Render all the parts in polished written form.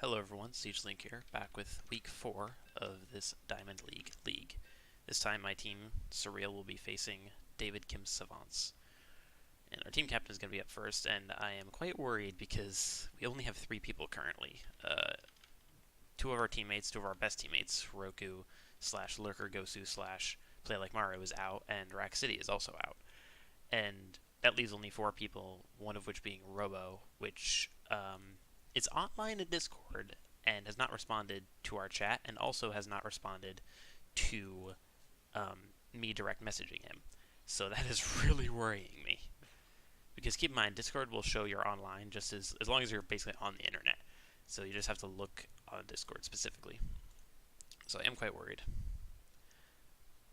Hello everyone, SiegeLink here, back with week 4 of this Diamond League. This time my team, Surreal, will be facing David Kim's Savants. And our team captain is going to be up first, and I am quite worried because we only have 3 people currently. Two of our best teammates, Roku / Lurker Gosu / PlayLikeMaru is out, and RaxCity is also out. And that leaves only 4 people, one of which being Robo, which is online in Discord and has not responded to our chat, and also has not responded to me direct messaging him. So that is really worrying me. Because keep in mind, Discord will show you're online just as long as you're basically on the internet. So you just have to look on Discord specifically. So I am quite worried.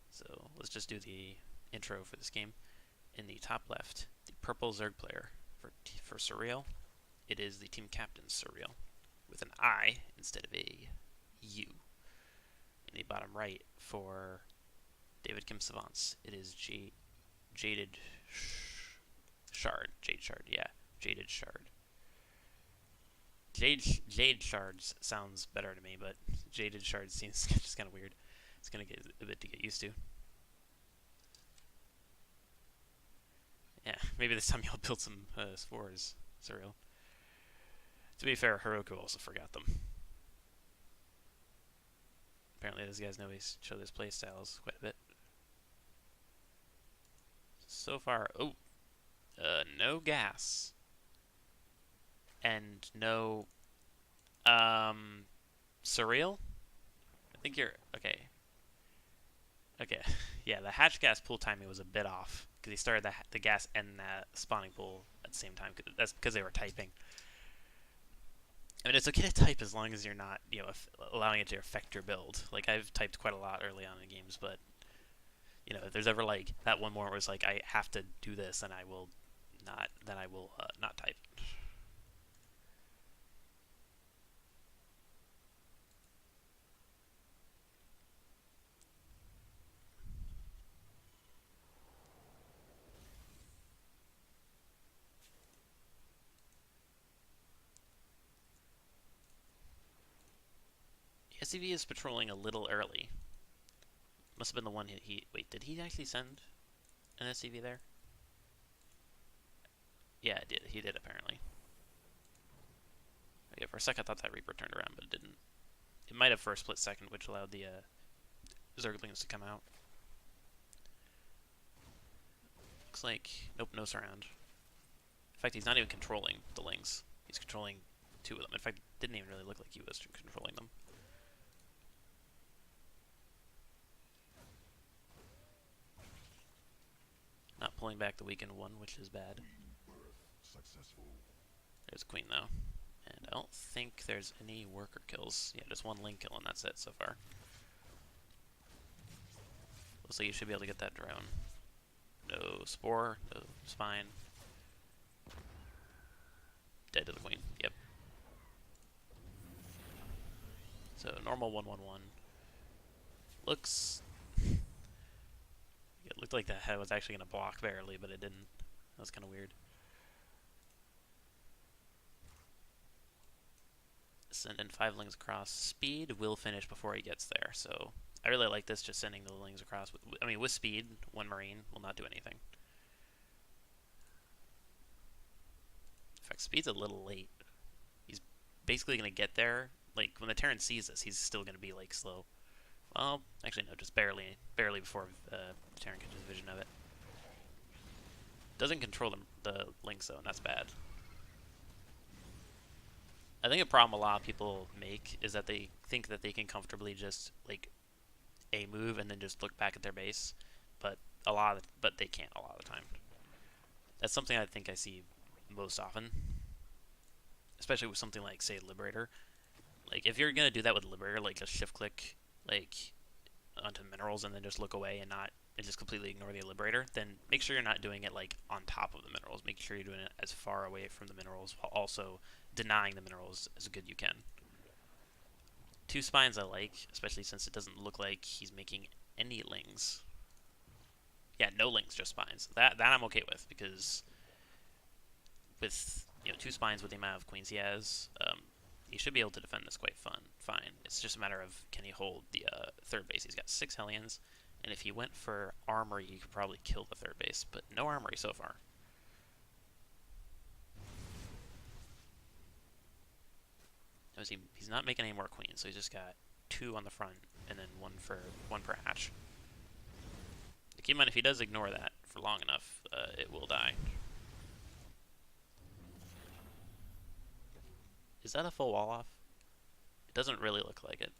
So let's just do the intro for this game. In the top left, the purple Zerg player for Surreal. It is the team captain, Surreal, with an I instead of a U. In the bottom right, for David Kim Savants, it is JadedShard. JadedShard. JadedShard sounds better to me, but JadedShard seems just kind of weird. It's going to get a bit to get used to. Yeah, maybe this time you'll build some spores, Surreal. To be fair, Heroku also forgot them. Apparently those guys know each other's playstyles quite a bit. So far, no gas. And no, Surreal? I think you're, okay. Okay, yeah, the hatch gas pool timing was a bit off, because he started the gas and the spawning pool at the same time. That's because they were typing. I mean, it's okay to type as long as you're not, allowing it to affect your build. Like, I've typed quite a lot early on in games, but, if there's ever, like, that one moment where it's like, I have to do this, and I will not type. SCV is patrolling a little early. Must have been the one wait, did he actually send an SCV there? Yeah, it did. He did, apparently. Okay, for a second I thought that Reaper turned around, but it didn't. It might have for a split second, which allowed the Zerglings to come out. Looks like, nope, no surround. In fact, he's not even controlling the Lings. He's controlling 2 of them. In fact, it didn't even really look like he was controlling them. Not pulling back the weakened one, which is bad. There's Queen, though. And I don't think there's any worker kills. Yeah, just 1 Link kill, and that's it so far. Looks like you should be able to get that drone. No Spore, no Spine. Dead to the Queen, yep. So, normal 1-1-1. Looks... It looked like that head was actually going to block barely, but it didn't. That was kind of weird. Send in 5 Lings across. Speed will finish before he gets there, so I really like this, just sending the Lings across. With speed, 1 Marine will not do anything. In fact, speed's a little late. He's basically going to get there. Like, when the Terran sees this, he's still going to be, like, slow. Well, actually, no, just barely before the Terran catches vision of it. Doesn't control the Lings, though, and that's bad. I think a problem a lot of people make is that they think that they can comfortably just, like, A move and then just look back at their base, but they can't a lot of the time. That's something I think I see most often, especially with something like, say, Liberator. Like, if you're gonna do that with Liberator, like, just shift click, like, onto minerals and then just look away and just completely ignore the Liberator, then make sure you're not doing it, like, on top of the minerals. Make sure you're doing it as far away from the minerals while also denying the minerals as good you can. 2 Spines I like, especially since it doesn't look like he's making any Lings. Yeah, no Lings, just Spines. That I'm okay with, because with 2 Spines with the amount of Queens he has, he should be able to defend this quite fine. It's just a matter of can he hold the third base. He's got 6 Hellions, and if he went for Armory, he could probably kill the third base, but no Armory so far. He's not making any more Queens, so he's just got 2 on the front, and then one per hatch. Keep in mind, if he does ignore that for long enough, it will die. Is that a full wall off? It doesn't really look like it.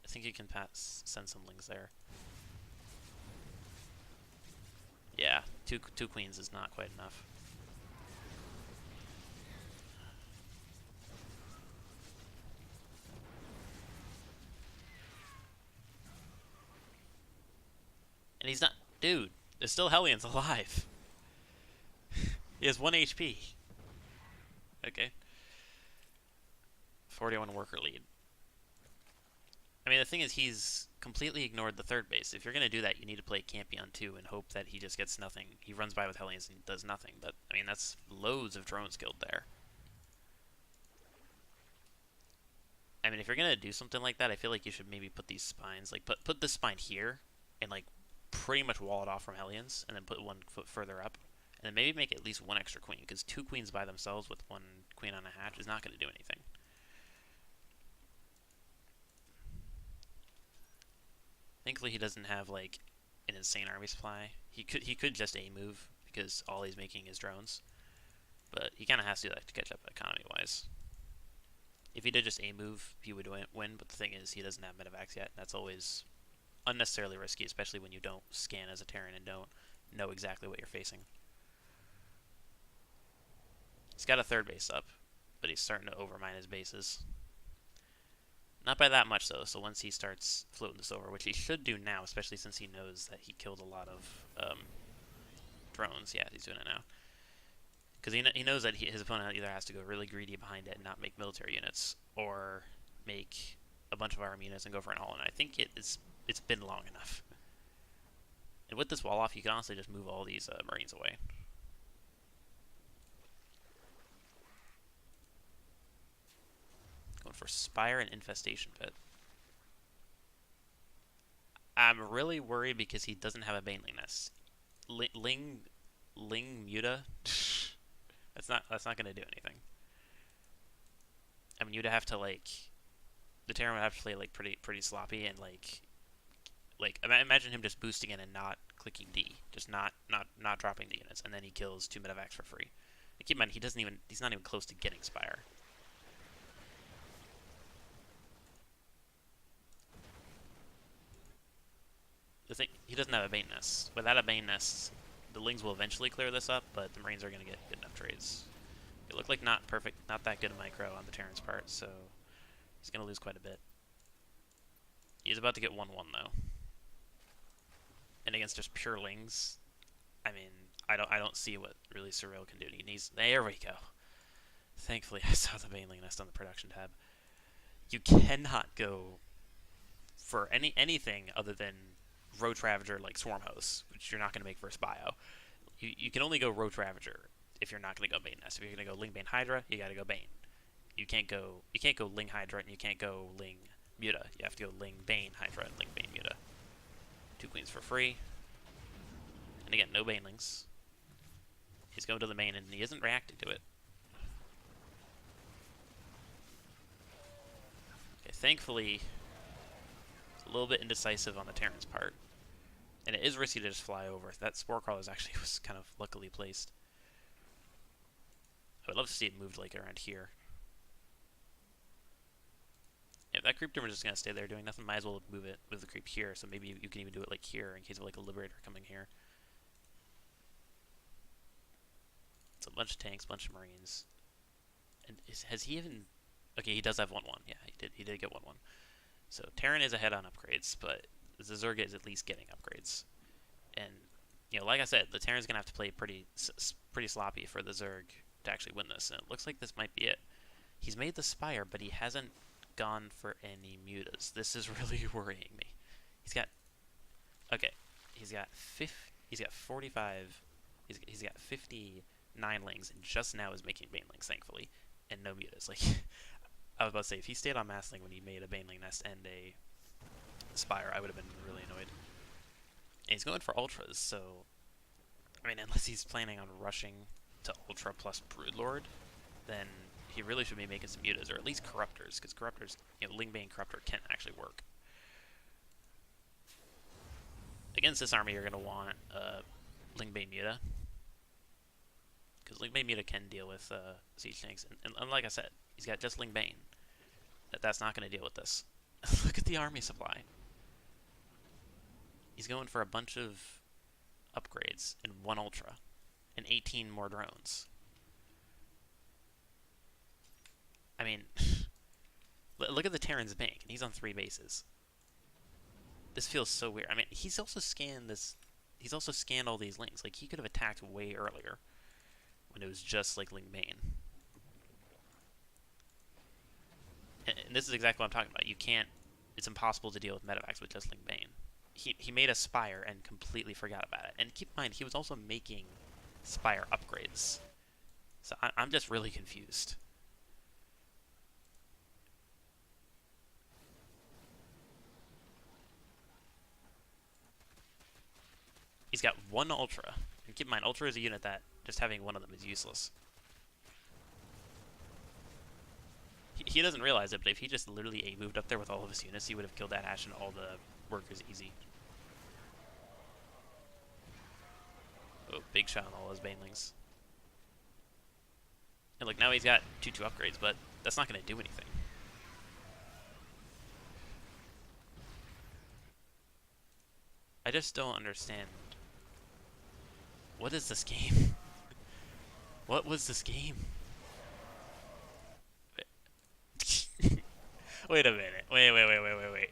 I think you can send some lings there. Yeah, two queens is not quite enough. And he's not... Dude, there's still Hellions alive. He has 1 HP. Okay. 41 worker lead. I mean, the thing is, he's completely ignored the third base. If you're going to do that, you need to play Campion too and hope that he just gets nothing. He runs by with Hellions and does nothing. But, I mean, that's loads of drones killed there. I mean, if you're going to do something like that, I feel like you should maybe put these spines, like, put this spine here and, like, pretty much wall it off from Hellions, and then put 1 foot further up, and then maybe make at least 1 extra queen, because 2 queens by themselves with 1 queen on a hatch is not going to do anything. Thankfully, he doesn't have like an insane army supply. He could just A move because all he's making is drones, but he kind of has to do that to catch up economy wise. If he did just A move, he would win. But the thing is, he doesn't have medevacs yet. That's always unnecessarily risky, especially when you don't scan as a Terran and don't know exactly what you're facing. He's got a third base up, but he's starting to overmine his bases. Not by that much, though, so once he starts floating this over, which he should do now, especially since he knows that he killed a lot of drones. Yeah, he's doing it now. Because he knows that his opponent either has to go really greedy behind it and not make military units, or make a bunch of army units and go for an all-in. I think it's been long enough. And with this wall off, you can honestly just move all these Marines away. Going for Spire and Infestation Pit. I'm really worried because he doesn't have a Baneling Nest. Ling Muta. that's not going to do anything. I mean, you'd have to the Terran would have to play pretty sloppy and like imagine him just boosting in and not clicking D, just not dropping the units, and then he kills 2 medevacs for free. And keep in mind, he's not even close to getting Spire. The thing, he doesn't have a Bane Nest. Without a Bane Nest, the Lings will eventually clear this up, but the Marines are going to get good enough trades. It looked like not that good a micro on the Terran's part, so he's going to lose quite a bit. He's about to get 1-1 though. And against just pure Lings, I mean, I don't see what really Surreal can do. He needs, there we go. Thankfully, I saw the Baneling Nest on the production tab. You cannot go for anything other than Roach Ravager like Swarm Host, which you're not going to make versus Bio. You can only go Roach Ravager if you're not going to go Bane Nest. If you're going to go Ling Bane Hydra, you got to go Bane. You can't go Ling Hydra and you can't go Ling Muta. You have to go Ling Bane Hydra and Ling Bane Muta. 2 queens for free. And again, no Banelings. He's going to the main and he isn't reacting to it. Okay, thankfully, it's a little bit indecisive on the Terran's part. And it is risky to just fly over. That Spore Crawler actually was kind of luckily placed. I would love to see it moved like around here. If that Creep Tumor is just going to stay there doing nothing, might as well move it with the creep here, so maybe you can even do it like here in case of like a Liberator coming here. It's a bunch of tanks, bunch of Marines. And has he even... Okay, he does have 1-1. Yeah, he did get 1-1. So Terran is ahead on upgrades, but the Zerg is at least getting upgrades. And, you know, like I said, the Terran's going to have to play pretty sloppy for the Zerg to actually win this, and it looks like this might be it. He's made the Spire, but he hasn't gone for any mutas. This is really worrying me. He's got... Okay, he's got 45... He's got 59 Lings, and just now is making Banelings, thankfully, and no mutas. Like, I was about to say, if he stayed on Mastling when he made a Baneling Nest and a Spire, I would have been really annoyed. And he's going for Ultras, so... I mean, unless he's planning on rushing to Ultra plus Broodlord, then he really should be making some mutas, or at least Corruptors, because Corruptors, Lingbane Corruptor can actually work. Against this army, you're going to want Lingbane Muta, because Lingbane Muta can deal with Siege Tanks, and like I said, he's got just Lingbane. That's not going to deal with this. Look at the army supply. He's going for a bunch of upgrades and 1 Ultra and 18 more drones. I mean, look at the Terran's bank, and he's on 3 bases. This feels so weird. I mean, he's also scanned this. He's also scanned all these links. Like, he could have attacked way earlier when it was just like Lingbane. And this is exactly what I'm talking about. You can't. It's impossible to deal with Medivacs with just Lingbane. He made a Spire and completely forgot about it. And keep in mind, he was also making Spire upgrades. So I'm just really confused. He's got 1 Ultra. And keep in mind, Ultra is a unit that just having 1 of them is useless. He doesn't realize it, but if he just literally moved up there with all of his units, he would have killed that Ash and all the workers easy. Oh, big shot on all those Banelings. And look, now he's got 2/2 upgrades, but that's not going to do anything. I just don't understand. What is this game? What was this game? Wait a minute. Wait.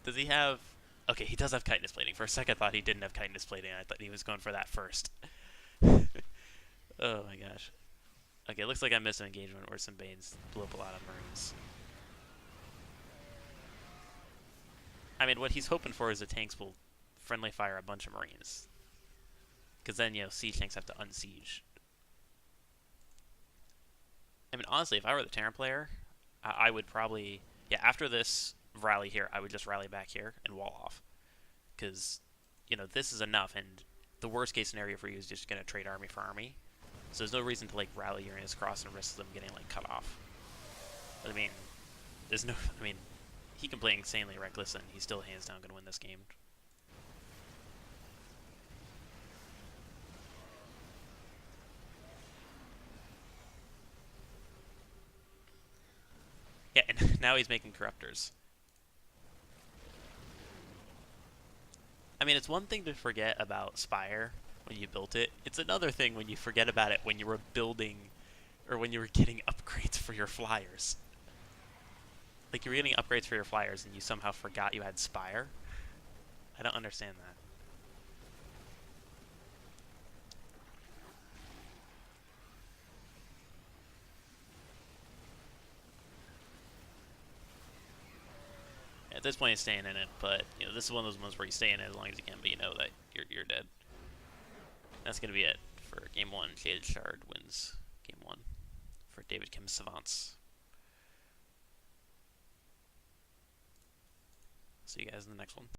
Does he have... Okay, he does have chitinous plating. For a second I thought he didn't have chitinous plating. I thought he was going for that first. Oh my gosh. Okay, looks like I missed an engagement where some Banes blew up a lot of Marines. I mean, what he's hoping for is the tanks will friendly fire a bunch of Marines. Because then, siege tanks have to unsiege. I mean, honestly, if I were the Terran player, I would probably... Yeah, after this rally here, I would just rally back here and wall off. Because, this is enough, and the worst case scenario for you is just going to trade army for army. So there's no reason to, rally Uranus Cross and risk them getting, cut off. But, I mean, there's no... I mean, he can play insanely reckless, and he's still hands down going to win this game. Yeah, and now he's making Corruptors. I mean, it's one thing to forget about Spire when you built it. It's another thing when you forget about it when you were building, or when you were getting upgrades for your flyers. Like, you were getting upgrades for your flyers and you somehow forgot you had Spire. I don't understand that. At this point, he's staying in it, but this is one of those ones where you stay in it as long as you can, but you know that you're dead. That's gonna be it for game 1. JadedShard wins game 1 for David Kim's Savants. See you guys in the next one.